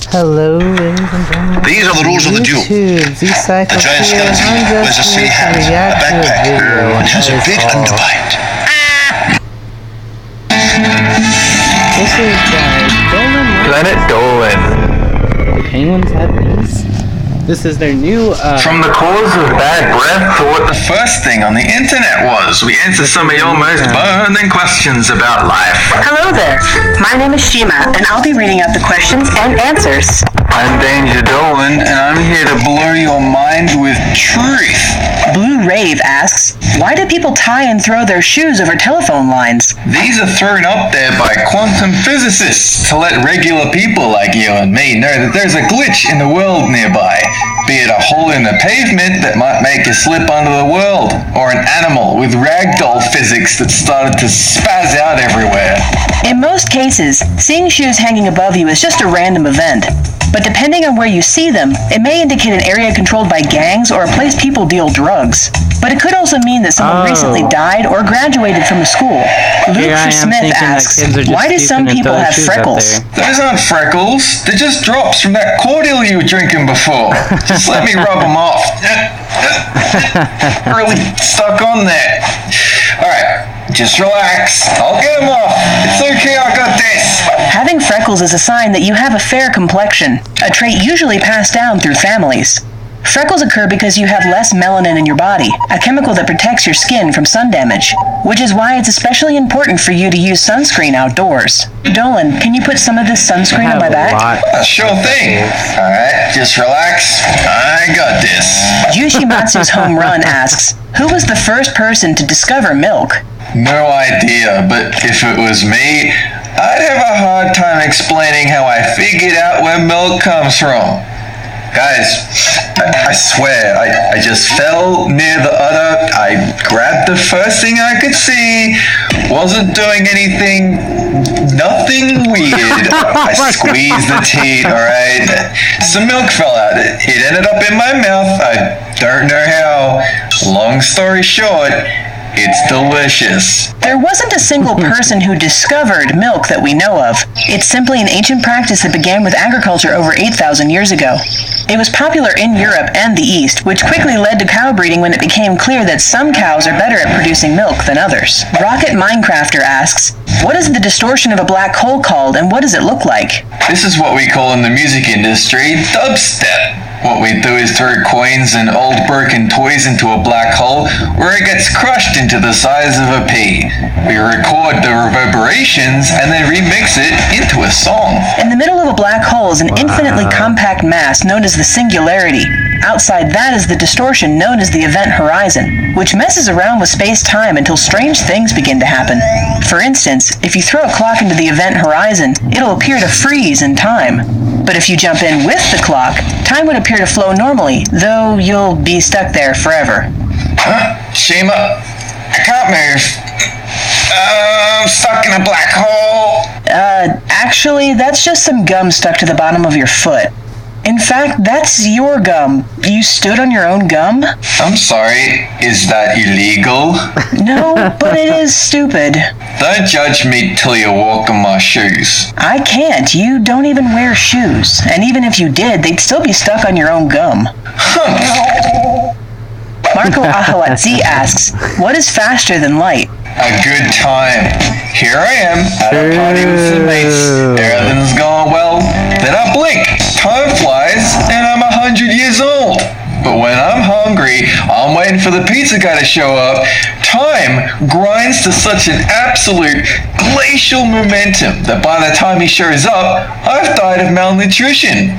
Hello, ladies and gentlemen. These are the rules of the duel. The giant skeleton wears a silly hat, a backpack, and has a big underbite. This is Dolan. Planet Dolan. The penguins have these. This is their new, From the cause of bad breath to what the First thing on the internet was, we answer some of your most burning questions about life. Hello there. My name is Shima, and I'll be reading out the questions and answers. I'm Danger Dolan, and I'm here to blow your mind with truth. Blue Rave asks, why do people tie and throw their shoes over telephone lines? These are thrown up there by quantum physicists to let regular people like you and me know that there's a glitch in the world nearby. Be it a hole in the pavement that might make you slip under the world, or an animal with ragdoll physics that started to spaz out everywhere. In most cases, seeing shoes hanging above you is just a random event. But depending on where you see them, it may indicate an area controlled by gangs or a place people deal drugs. But it could also mean that someone recently died or graduated from a school. Luke Smith asks, why do some people have freckles? Those aren't freckles, they're just drops from that cordial you were drinking before. Just let me rub them off. Really stuck on there. Alright, just relax. I'll get them off. It's okay, I got this. Having freckles is a sign that you have a fair complexion, a trait usually passed down through families. Freckles occur because you have less melanin in your body, a chemical that protects your skin from sun damage, which is why it's especially important for you to use sunscreen outdoors. Dolan, can you put some of this sunscreen on my back? Sure thing. Alright, just relax. I got this. Yushimatsu's Home Run asks, who was the first person to discover milk? No idea, but if it was me, I'd have a hard time explaining how I figured out where milk comes from. Guys, I swear, I just fell near the udder, I grabbed the first thing I could see, wasn't doing anything, nothing weird. I squeezed the teat, alright? Some milk fell out. It ended up in my mouth. I don't know how. Long story short, it's delicious. There wasn't a single person who discovered milk that we know of. It's simply an ancient practice that began with agriculture over 8,000 years ago. It was popular in Europe and the East, which quickly led to cow breeding when it became clear that some cows are better at producing milk than others. Rocket Minecrafter asks, what is the distortion of a black hole called and what does it look like? This is what we call in the music industry dubstep. What we do is throw coins and old broken toys into a black hole where it gets crushed into the size of a pea. We record the reverberations and then remix it into a song. In the middle of a black hole is an infinitely compact mass known as the singularity. Outside that is the distortion known as the event horizon, which messes around with space-time until strange things begin to happen. For instance, if you throw a clock into the event horizon, it'll appear to freeze in time. But if you jump in with the clock, time would appear to flow normally, though you'll be stuck there forever. Shima, I can't move. I'm stuck in a black hole. Actually, that's just some gum stuck to the bottom of your foot. In fact, that's your gum. You stood on your own gum? I'm sorry, is that illegal? No, but it is stupid. Don't judge me till you walk in my shoes. I can't. You don't even wear shoes. And even if you did, they'd still be stuck on your own gum. Marco Ahawatzi asks, what is faster than light? A good time. Here I am at a party with some mates. Everything's going well. Then I blink. Time flies, and I'm 100 years old. But when I'm hungry, I'm waiting for the pizza guy to show up. Time grinds to such an absolute glacial momentum that by the time he shows up, I've died of malnutrition.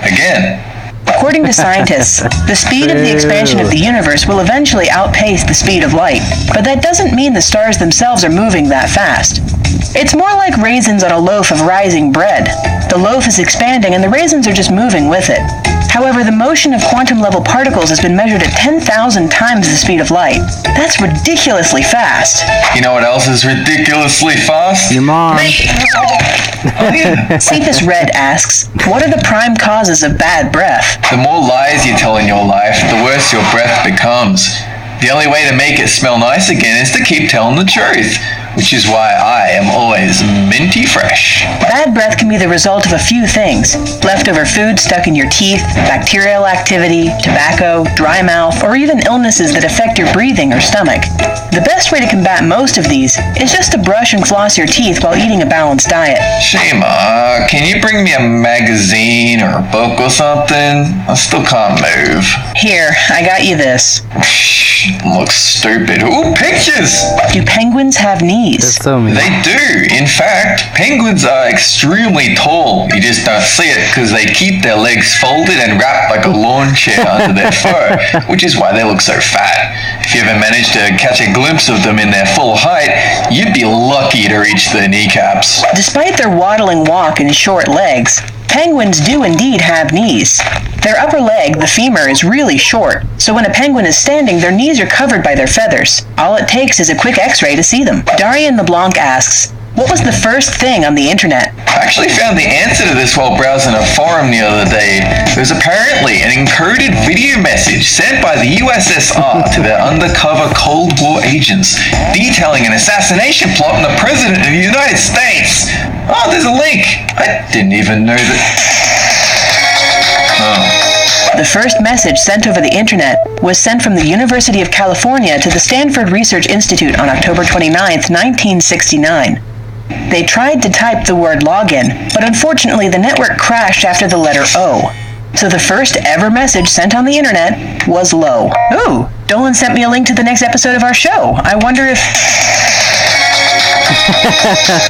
Again. According to scientists, the speed of the expansion of the universe will eventually outpace the speed of light, but that doesn't mean the stars themselves are moving that fast. It's more like raisins on a loaf of rising bread. The loaf is expanding and the raisins are just moving with it. However, the motion of quantum-level particles has been measured at 10,000 times the speed of light. That's ridiculously fast. You know what else is ridiculously fast? Your mom. Cephas Red asks, what are the prime causes of bad breath? The more lies you tell in your life, the worse your breath becomes. The only way to make it smell nice again is to keep telling the truth. which is why I am always minty fresh. Bad breath can be the result of a few things: leftover food stuck in your teeth, bacterial activity, tobacco, dry mouth, or even illnesses that affect your breathing or stomach. The best way to combat most of these is just to brush and floss your teeth while eating a balanced diet. Shima, can you bring me a magazine or a book or something? I still can't move. Here, I got you this. Looks stupid. Ooh, pictures! Do penguins have knees? That's so mean. They do. In fact, penguins are extremely tall. You just don't see it because they keep their legs folded and wrapped like a lawn chair under their fur, which is why they look so fat. If you ever managed to catch a glimpse of them in their full height, you'd be lucky to reach their kneecaps. Despite their waddling walk and short legs, penguins do indeed have knees. Their upper leg, the femur, is really short, so when a penguin is standing, their knees are covered by their feathers. All it takes is a quick x-ray to see them. Darian LeBlanc asks, what was the first thing on the internet? I actually found the answer to this while browsing a forum the other day. There's apparently an encoded video message sent by the USSR to their undercover Cold War agents detailing an assassination plot on the President of the United States. Oh, there's a link. I didn't even know that. Oh. The first message sent over the internet was sent from the University of California to the Stanford Research Institute on October 29, 1969. They tried to type the word login, but unfortunately the network crashed after the letter O. So the first ever message sent on the internet was low. Ooh, Dolan sent me a link to the next episode of our show. I wonder if...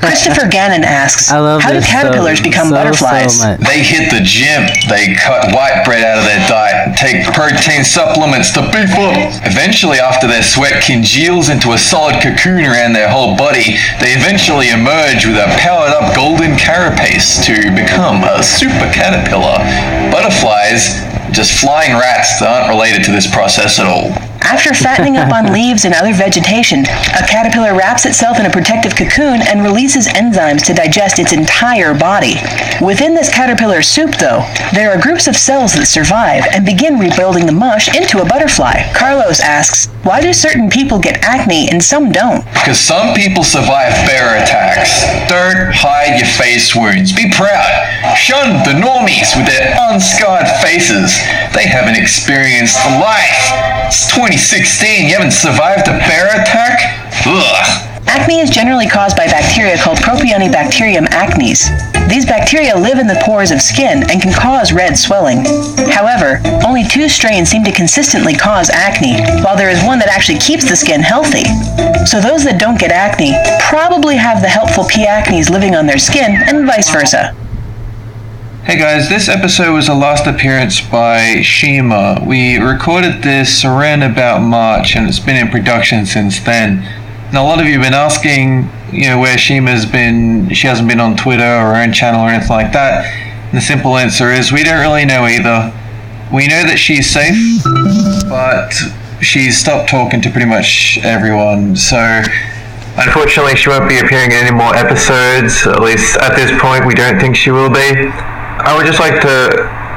Christopher Gannon asks, how do caterpillars become butterflies? They hit the gym. They cut white bread out of their diet and take protein supplements to beef up. Eventually, after their sweat congeals into a solid cocoon around their whole body, they eventually emerge with a powered-up golden carapace to become a super caterpillar. Butterflies, just flying rats that aren't related to this process at all. After fattening up on leaves and other vegetation, a caterpillar wraps itself in a protective cocoon and releases enzymes to digest its entire body. Within this caterpillar soup, though, there are groups of cells that survive and begin rebuilding the mush into a butterfly. Carlos asks, why do certain people get acne and some don't? Because some people survive bear attacks. Don't hide your face wounds. Be proud. Shun the normies with their unscarred faces. They haven't experienced life. It's 2016. You haven't survived a bear attack? Ugh. Acne is generally caused by bacteria called Propionibacterium acnes. These bacteria live in the pores of skin and can cause red swelling. However, only 2 strains seem to consistently cause acne, while there is one that actually keeps the skin healthy. So those that don't get acne probably have the helpful P. acnes living on their skin, and vice versa. Hey guys, this episode was the last appearance by Shima. We recorded this around about March and it's been in production since then. Now a lot of you have been asking, where Shima's been. She hasn't been on Twitter or her own channel or anything like that. And the simple answer is we don't really know either. We know that she's safe, but she's stopped talking to pretty much everyone, so... Unfortunately, she won't be appearing in any more episodes. At least at this point, we don't think she will be. I would just like to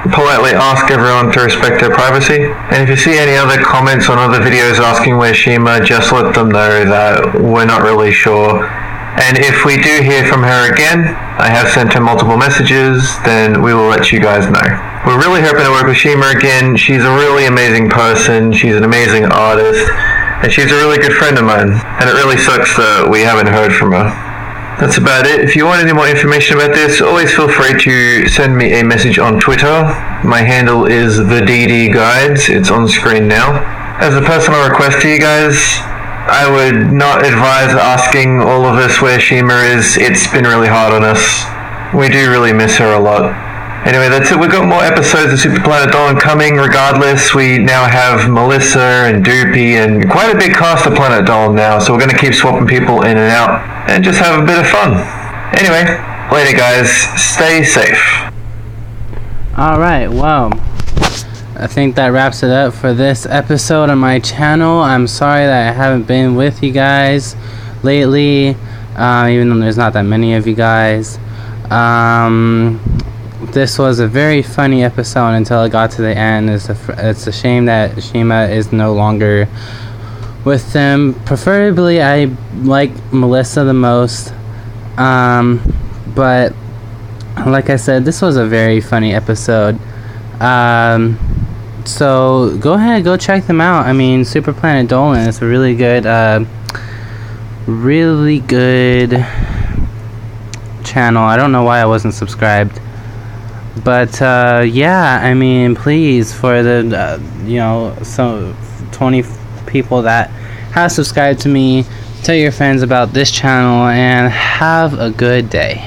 politely ask everyone to respect their privacy. And if you see any other comments on other videos asking where Shima, just let them know that we're not really sure. And if we do hear from her again, I have sent her multiple messages, then we will let you guys know. We're really hoping to work with Shima again. She's a really amazing person. She's an amazing artist. And she's a really good friend of mine. And it really sucks that we haven't heard from her. That's about it. If you want any more information about this, always feel free to send me a message on Twitter. My handle is TheDDGuides. It's on screen now. As a personal request to you guys, I would not advise asking all of us where Shima is. It's been really hard on us. We do really miss her a lot. Anyway, that's it. We've got more episodes of Super Planet Dolan coming. Regardless, we now have Melissa and Doopy and quite a big cast of Planet Dolan now, so we're going to keep swapping people in and out and just have a bit of fun. Anyway, later guys. Stay safe. Alright, well, I think that wraps it up for this episode on my channel. I'm sorry that I haven't been with you guys lately, even though there's not that many of you guys. This was a very funny episode until it got to the end. It's a shame that Shima is no longer with them. Preferably, I like Melissa the most. But like I said, this was a very funny episode. So go ahead, go check them out. I mean, Super Planet Dolan is a really good channel. I don't know why I wasn't subscribed, but yeah, I mean, please, for the so 20 people that have subscribed to me, tell your friends about this channel and have a good day.